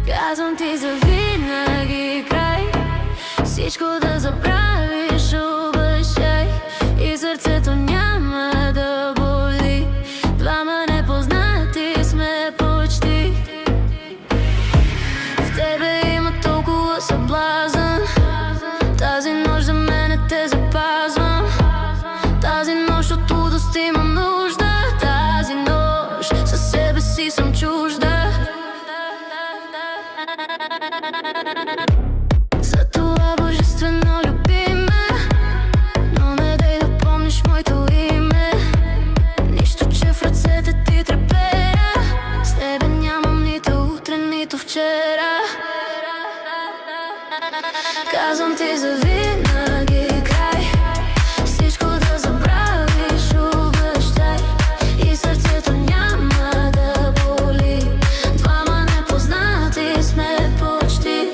Казвам ти завинаги край, всичко да забравиш, обещай, и сърцето няма да боли. Двама непознати сме почти. В тебе има толкова съблазън, тази нощ за мене те запазвам. Тази нощ от лудост имам нужда, тази нощ със себе си съм чужда. За това божествено люби ме, но не дей да помниш моето име. Нищо, че в ръцете ти трепера, с тебе нямам нито утре, нито вчера. Казвам ти завинаги край, всичко да забравиш, обещай, и сърцето няма да боли. Двама непознати сме почти.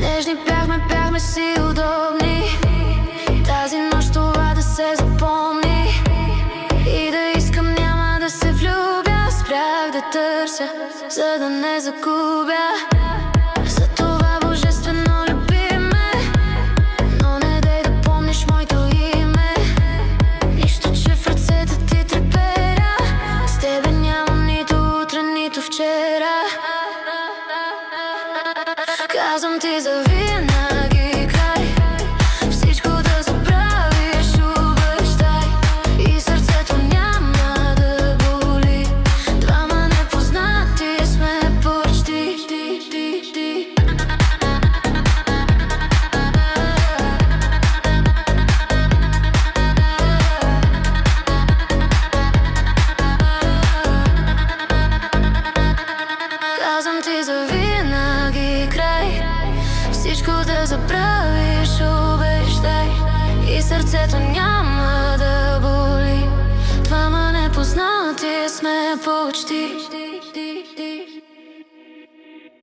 Нежни бяхме си удобни, тази нощ това да се запомни. И да искам няма да се влюбя, спрях да търся, за да не загубя. За това божествено люби ме, но не дей да помниш моето име. Нищо, че в ръцете ти трепера, с тебе нямам нито утре, нито вчера. Казвам ти завинаги